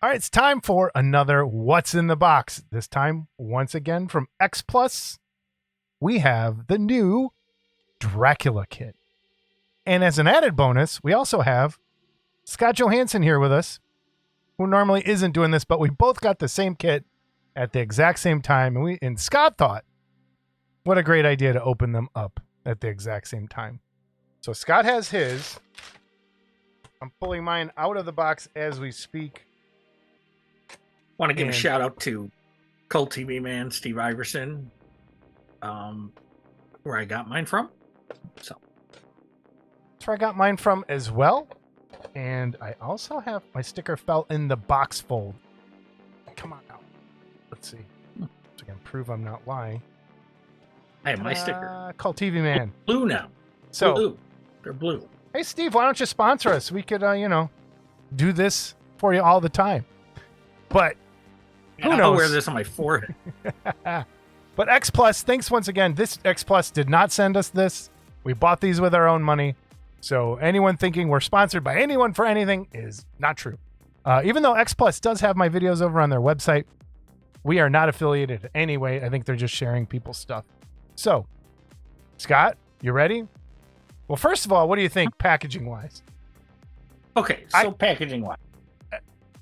All right, it's time for another What's in the Box. This time, once again, from X Plus, we have the new Dracula kit. And as an added bonus, we also have Scott Johansson here with us, who normally isn't doing this, but we both got the same kit at the exact same time. And Scott thought, what a great idea to open them up at the exact same time. So Scott has his. I'm pulling mine out of the box as we speak. Want to give a shout out to Cult TV man Steve Iverson, where I got mine from. So That's where I got mine from as well. And I also have my sticker fell in the box fold. Come on now. Let's see. So I can prove I'm not lying. I have my sticker. Cult TV man. Blue now. So blue. They're blue. Hey Steve, why don't you sponsor us? We could do this for you all the time. But who knows? I'll wear this on my forehead. But X Plus, thanks once again. This X Plus did not send us this. We bought these with our own money. So anyone thinking we're sponsored by anyone for anything is not true. Even though X Plus does have my videos over on their website, we are not affiliated anyway. I think they're just sharing people's stuff. So, Scott, you ready? Well, first of all, what do you think packaging wise? Okay, so packaging wise.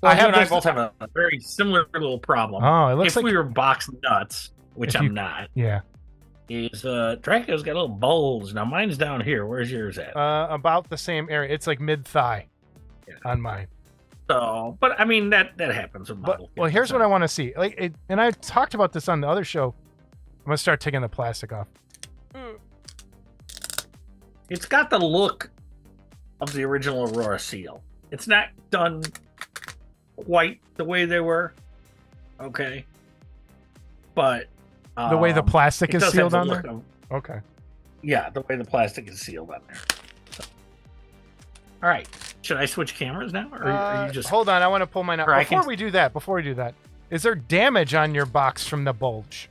I you and I both have a very similar little problem. Oh, it looks if like we were box nuts, which I'm not. Yeah. Is Dracula's got a little bulge. Now mine's down here. Where's yours at? About the same area. It's like mid thigh on mine. So, but I mean that happens with model. Well, here's what I want to see. And I talked about this on the other show. I'm gonna start taking the plastic off. It's got the look of the original Aurora seal. It's not done quite the way they were. Okay. But the way the plastic is sealed on there? Okay. Yeah, the way the plastic is sealed on there. So. All right. Should I switch cameras now? Or are you just... Hold on. I want to pull mine out. Before we do that, is there damage on your box from the bulge?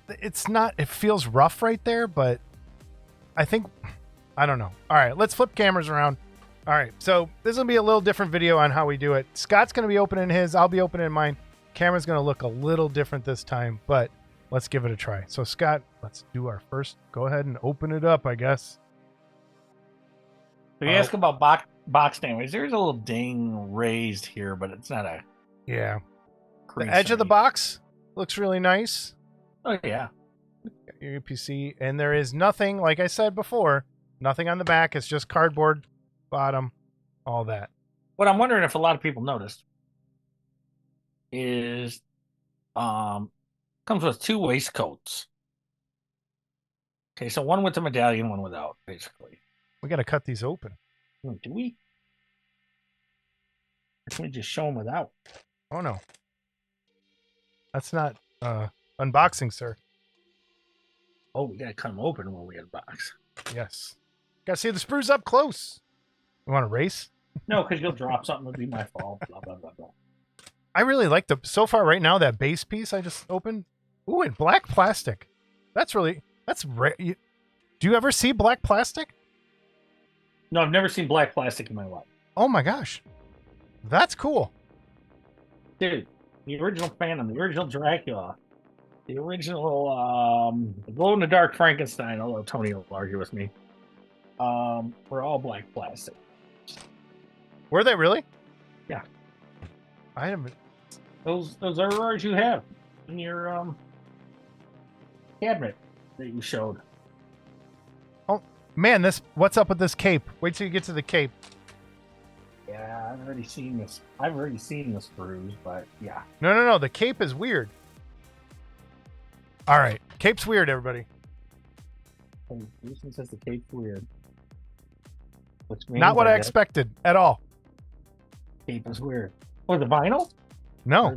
It's not. It feels rough right there, but I don't know. All right, let's flip cameras around. All right, so this will be a little different video on how we do it. Scott's going to be opening his. I'll be opening mine. Camera's going to look a little different this time, but let's give it a try. So, Scott, let's do our first. Go ahead and open it up, I guess. So you ask about box damage. There's a little ding raised here, but it's not a... Yeah. The edge of the box looks really nice. Oh, yeah. Your UPC. And there is nothing, like I said before, nothing on the back. It's just cardboard, bottom, all that. What I'm wondering if a lot of people noticed is comes with two waistcoats. Okay, so one with the medallion, one without, basically. We got to cut these open. Do we? Or can we just show them without? Oh, no. That's not unboxing, sir. Oh, we got to cut them open when we unbox. Yes. Got to see the sprues up close. You want to race? No, because you'll drop something. It'll be my fault. Blah, blah, blah, blah. I really like so far right now, that base piece I just opened. Ooh, and black plastic. That's rare. Do you ever see black plastic? No, I've never seen black plastic in my life. Oh my gosh. That's cool. Dude, the original Phantom, the original Dracula, the original glow-in-the-dark Frankenstein, although Tony will argue with me, were all black plastic. Were they really? Yeah. I haven't. Those are Auroras you have in your cabinet that you showed. Oh man, what's up with this cape? Wait till you get to the cape. Yeah, I've already seen this. I've already seen this bruise, but yeah. No. The cape is weird. All right, cape's weird, everybody. Jason says the cape's weird. Which means not what I expected at all. Cape is weird. Oh, the vinyl? No,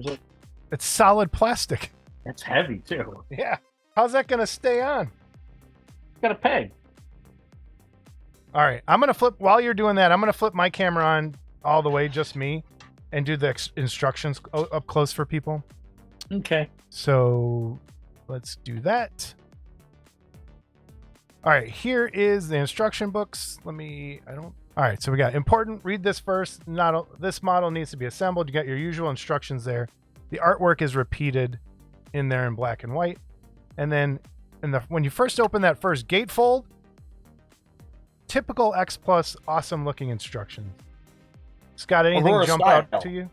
it's solid plastic. It's heavy too. Yeah. How's that gonna stay on? Got a peg. All right, I'm gonna flip. While you're doing that, I'm gonna flip my camera on all the way, just me, and do the instructions up close for people. Okay. So let's do that. All right, here is the instruction books. I don't All right, so we got important. Read this first. This model needs to be assembled. You got your usual instructions there. The artwork is repeated in there in black and white. And then when you first open that first gatefold, typical X Plus awesome looking instructions. Scott, anything Aurora jump style. out to you?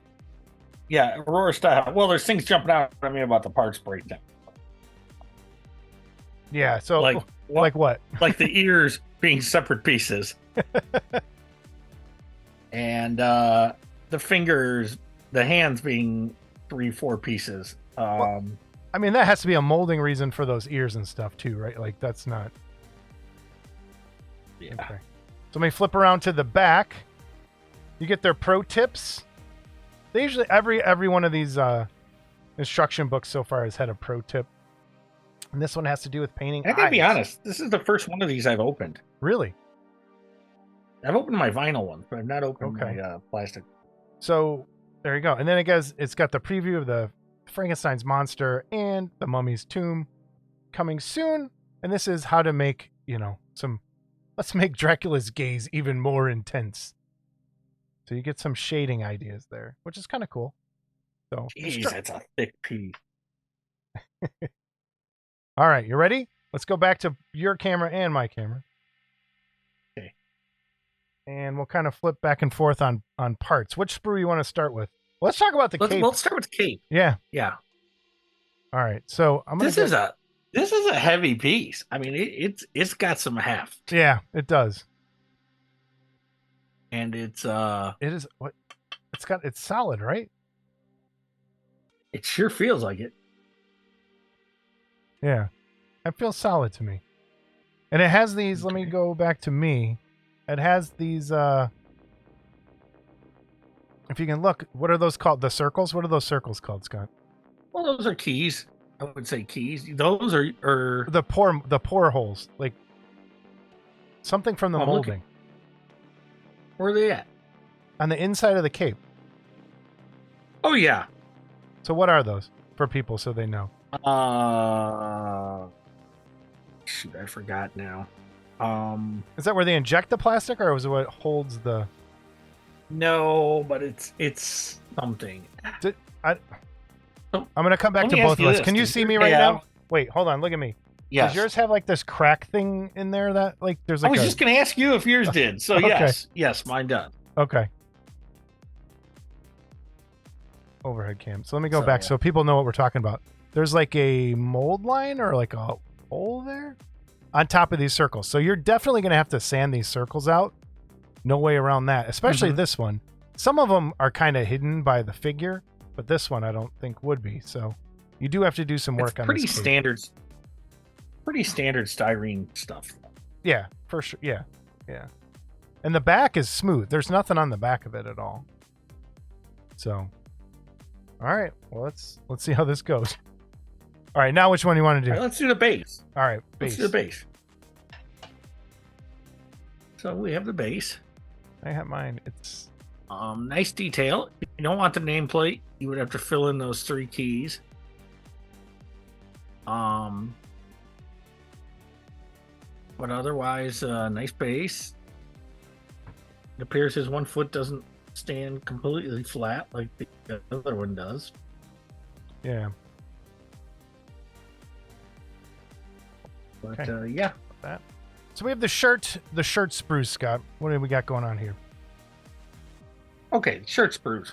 Yeah, Aurora style. Well, there's things jumping out at me about the parts breakdown. Yeah, so like what? Like the ears being separate pieces. And the fingers, the hands being 3-4 pieces. I mean, that has to be a molding reason for those ears and stuff too, right? Like that's not. Yeah. Okay. So let me flip around to the back. You get their pro tips. They usually every one of these instruction books so far has had a pro tip, and this one has to do with painting. I gotta be honest. This is the first one of these I've opened. Really? I've opened my vinyl ones, but I've not opened my plastic. So there you go. And then it's got the preview of the Frankenstein's monster and the mummy's tomb coming soon. And this is how to make, let's make Dracula's gaze even more intense. So you get some shading ideas there, which is kind of cool. So Jeez, that's a thick piece. All right, you ready? Let's go back to your camera and my camera. Okay. And we'll kind of flip back and forth on parts. Which sprue you want to start with? Let's talk about the cape. Let's start with the cape. Yeah. Yeah. All right. So I'm gonna. This is a heavy piece. I mean, it's got some heft. Yeah, it does. And it is what it's solid, right? It sure feels like it. Yeah. It feels solid to me. And it has these, let me go back to me. It has these if you can look, what are those called? The circles? What are those circles called, Scott? Well, those are keys. I would say keys. Those are the pore holes, like something from the molding. Where are they at? On the inside of the cape. Oh yeah. So what are those for people so they know? Shoot, I forgot now. Is that where they inject the plastic, or is it what holds the? No, but it's something. I'm gonna come back to both of us. Can you see me right now? Wait, hold on. Look at me. Yes. Does yours have like this crack thing in there that like there's like? I was just gonna ask you if yours did. So okay. yes, mine does. Okay. Overhead cam. So let me go back so people know what we're talking about. There's like a mold line or like a hole there on top of these circles. So you're definitely going to have to sand these circles out. No way around that, especially this one. Some of them are kind of hidden by the figure, but this one I don't think would be. So you do have to do some work on this. Pretty standard styrene stuff. Yeah, for sure. Yeah. Yeah. And the back is smooth. There's nothing on the back of it at all. So, all right. Well, let's see how this goes. All right, now which one do you want to do? All right, let's do the base. All right, base. Let's do the base. So we have the base. I have mine. It's nice detail. If you don't want the nameplate, you would have to fill in those 3 keys. But otherwise, nice base. It appears his 1 foot doesn't stand completely flat like the other one does. Yeah. But yeah. That. So we have the shirt spruce, Scott. What do we got going on here? Okay, shirt sprues.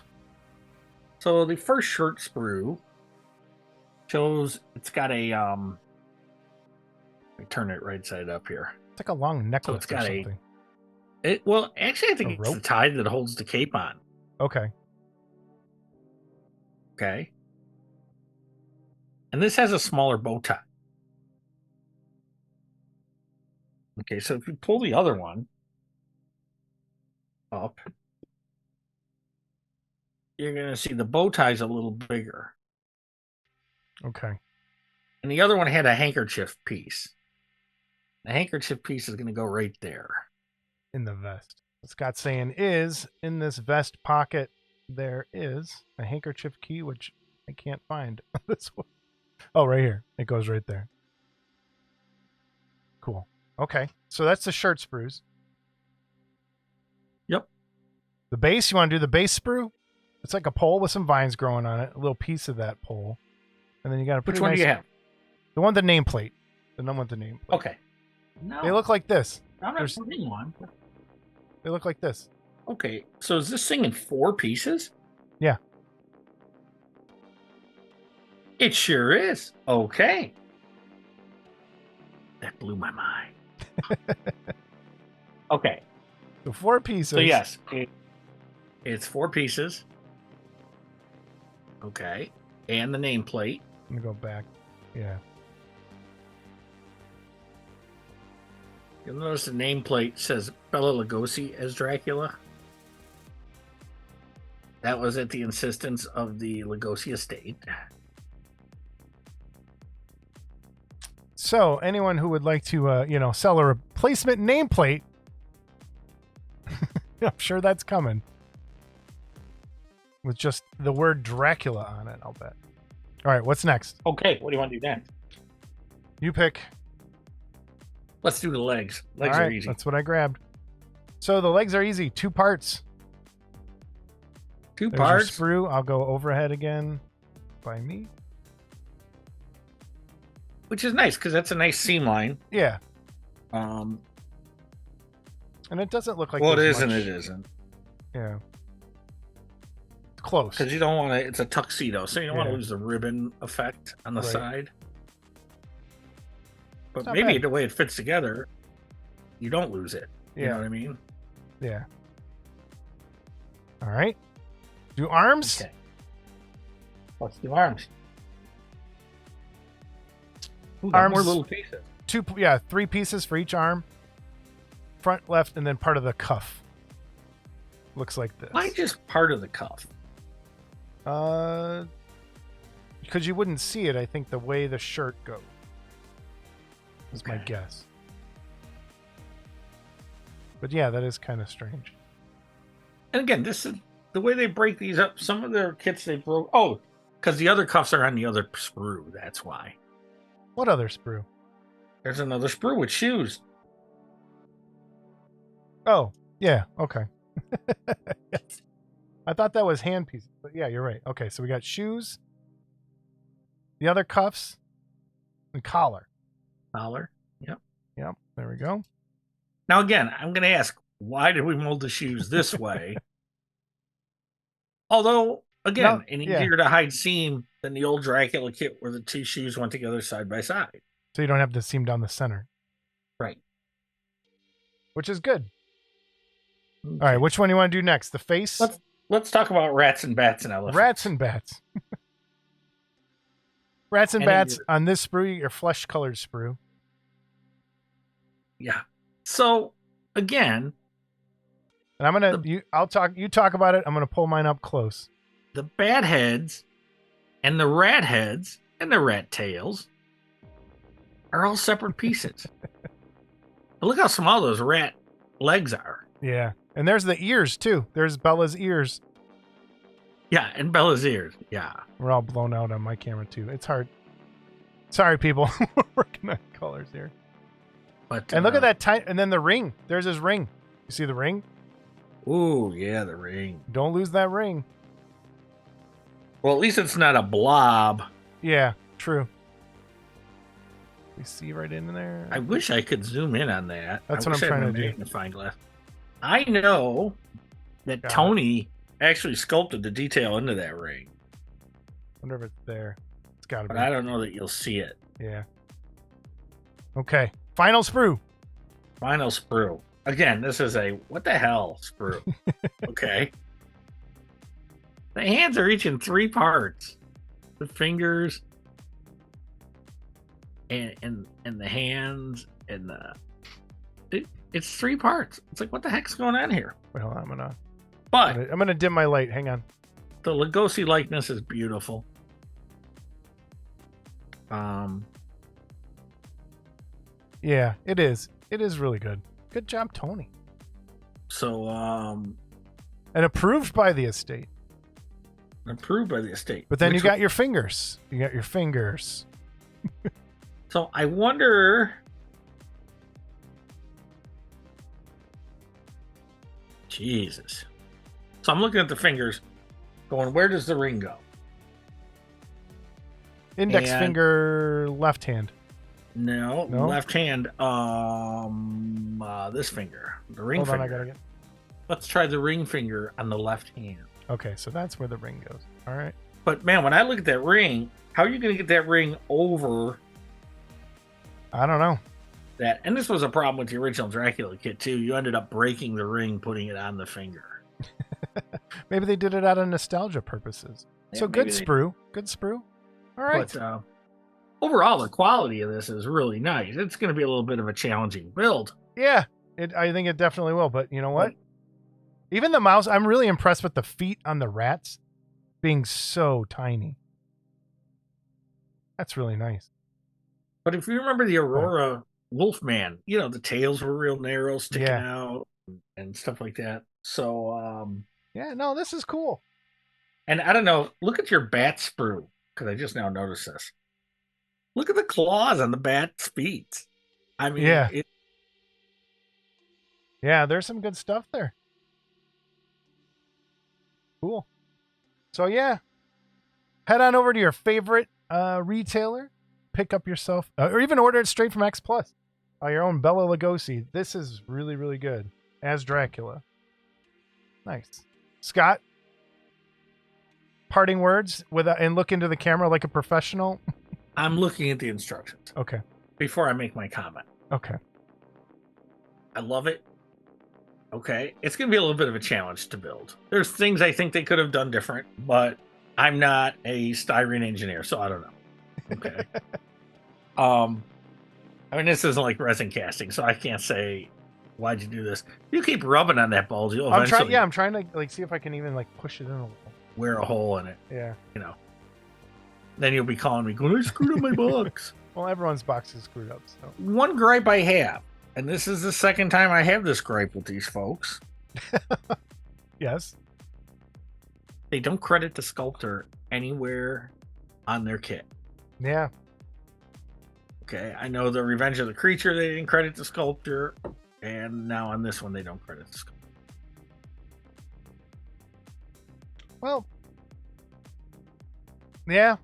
So the first shirt sprue shows it's got a let me turn it right side up here. It's like a long necklace so it's got or something. Well, actually I think it's the tie that holds the cape on. Okay. Okay. And this has a smaller bow tie. Okay, so if you pull the other one up, you're going to see the bow tie's a little bigger. Okay. And the other one had a handkerchief piece. The handkerchief piece is going to go right there. In the vest. What Scott's saying is, in this vest pocket, there is a handkerchief key, which I can't find. This one. Oh, right here. It goes right there. Cool. Okay. So that's the shirt sprues. The base, you want to do the base sprue? It's like a pole with some vines growing on it, a little piece of that pole. And then you got a pretty Which one nice... do you have? The one with the nameplate. The one with the nameplate. Okay. No. They look like this. I'm not putting one. They look like this. Okay, so is this thing in 4 pieces? Yeah. It sure is. Okay. That blew my mind. Okay. So 4 pieces. So yes, it's 4 pieces. Okay. And the nameplate. Let me go back. Yeah. You'll notice the nameplate says Bela Lugosi as Dracula. That was at the insistence of the Lugosi estate. So anyone who would like to, sell a replacement nameplate, I'm sure that's coming. With just the word Dracula on it, I'll bet. All right, what's next? Okay, what do you want to do next? You pick. Let's do the legs. Legs All right, are easy. That's what I grabbed. So the legs are easy. 2 parts. 2 There's your parts. sprue. I'll go overhead again by me. Which is nice because that's a nice seam line. Yeah. And And it doesn't look like it there's isn't. much- It isn't. Yeah. It's close. Because you don't want to. It's a tuxedo, so you don't want to Yeah. lose the ribbon effect on the Right. side. But not maybe bad. the way it fits together, you don't lose it. You Yeah. know what I mean? Yeah. All right. Do arms. Okay. Let's do arms. Ooh, got more Arms. little pieces. 3 pieces for each arm. Front, left, and then part of the cuff. Looks like this. Why just part of the cuff? Because you wouldn't see it, I think, the way the shirt goes. Is my Okay. guess. But yeah, that is kind of strange. And again, this is the way they break these up. Some of their kits they broke. Oh, because the other cuffs are on the other sprue. That's why. What other sprue? There's another sprue with shoes. Oh, yeah. Okay. Yes. I thought that was hand pieces, but yeah, you're right. Okay, so we got shoes, the other cuffs, and collar. Collar. Yep. Yep. There we go. Now again, I'm going to ask, why did we mold the shoes this way? Although, again, No, an yeah. easier to hide seam than the old Dracula kit where the 2 shoes went together side by side. So you don't have the seam down the center, Right. which is good. All right, which one do you want to do next? The face? Let's talk about rats and bats and elephants. Rats and bats. Rats and And then bats on this sprue, your flesh-colored sprue. Yeah. So again, And I'm gonna you talk about it. I'm gonna pull mine up close. the bat heads and the rat heads and the rat tails are all separate pieces. But look how small those rat legs are. Yeah, and there's the ears too. There's Bella's ears. Yeah, and Bella's ears. Yeah. We're all blown out on my camera too. It's hard. Sorry, people. We're working on colors here. But And look at that tight. And then the ring. There's his ring. You see the ring? Ooh, yeah, the ring. Don't lose that ring. Well, at least it's not a blob. Yeah, true. We see right in there. I wish I could zoom in on that. That's I what wish I'm I had trying my to do. magnifying glass. I know that Got it. Tony actually sculpted the detail into that ring, Wonder if it's there. It's got to but be. I don't know that you'll see it. Yeah. Okay. Final sprue. Final sprue. Again, this is a what the hell sprue. Okay. The hands are each in 3 parts. The fingers and the hands and it's 3 parts. It's like what the heck's going on here? Wait, hold on. I'm But gonna dim my light. Hang on. the Lugosi likeness is beautiful. Yeah, it is. It is really good. Good job, Tony. So And approved by the estate. approved by the estate. But then Which you got your fingers. You got your fingers. So I wonder. Jesus. So I'm looking at the fingers, going, where does the ring go? Index And- finger, left hand. No, No? left hand. This finger, the ring Hold on, finger. I gotta get. Let's try the ring finger on the left hand. Okay, so that's where the ring goes. All right. But man, when I look at that ring, how are you going to get that ring over I don't know. that? And this was a problem with the original Dracula kit too. You ended up breaking the ring, putting it on the finger. Maybe they did it out of nostalgia purposes. Yeah, So good maybe they- sprue. Good sprue. All right. But overall, the quality of this is really nice. It's going to be a little bit of a challenging build. Yeah, I think it definitely will. But you know what? Even the mouse, I'm really impressed with the feet on the rats being so tiny. That's really nice. But if you remember the Aurora Wolfman, you know, the tails were real narrow, sticking out and stuff like that. So, Yeah, no, this is cool. and I don't know, look at your bat sprue, because I just now noticed this. Look at the claws on the bat's feet. I mean, Yeah. Yeah, there's some good stuff there. Cool. So yeah, head on over to your favorite retailer, pick up yourself, or even order it straight from X Plus. Your own Bela Lugosi. This is really, really good as Dracula. Nice, Scott. Parting words and look into the camera like a professional. I'm looking at the instructions Okay. before I make my comment. Okay. I love it. Okay. It's going to be a little bit of a challenge to build. There's things I think they could have done different, but I'm not a styrene engineer, so I don't know. Okay. I mean, this isn't like resin casting, so I can't say, why'd you do this? You keep rubbing on that bulge, you'll eventually I'm trying to like see if I can even like push it in a little. wear a hole in it. Yeah. You know. Then you'll be calling me, going, I screwed up my box. Well, everyone's box is screwed up. So. One gripe I have, and this is the second time I have this gripe with these folks. Yes. They don't credit the sculptor anywhere on their kit. Yeah. Okay, I know the Revenge of the Creature, they didn't credit the sculptor, and now on this one, they don't credit the sculptor. Well, yeah.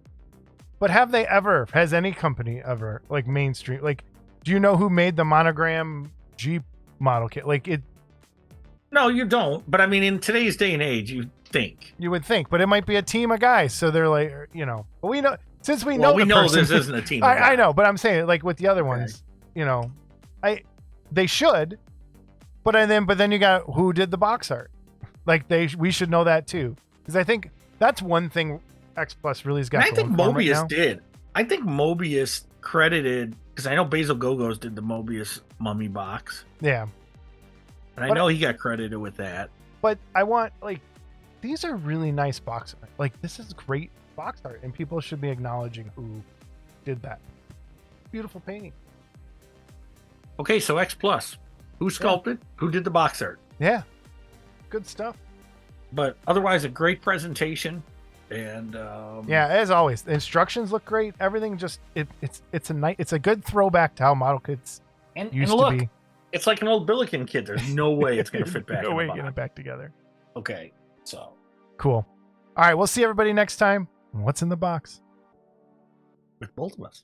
But has any company ever, like mainstream, like, do you know who made the monogram Jeep model kit? Like it, No, you don't. But I mean, in today's day and age, you think. you would think, but it might be a team of guys. So they're like, you know, but we know, since we Well, know, we the know person, this isn't a team. I know, but I'm saying like with the other Okay. ones, you know, they should, but then you got who did the box art. Like we should know that too. Because I think that's one thing X Plus really's got. And I think going for 'em right Mobius now. did. I think Mobius credited, because I know Basil Gogos did the Mobius mummy box. Yeah. And I But- know he got credited with that. But I want, like, these are really nice box art. Like, this is great box art, and people should be acknowledging who did that. Beautiful painting. Okay, so X Plus. Who sculpted? Who did the box art? Yeah. Good stuff. But otherwise, a great presentation. And Yeah, as always, the instructions look great. Everything just it's a good throwback to how model kits and used look, to be. it's like an old Billiken kit. There's no way it's going to fit back. No in way the getting box. it back together. Okay, so Cool. All right, we'll see everybody next time. What's in the box? with both of us.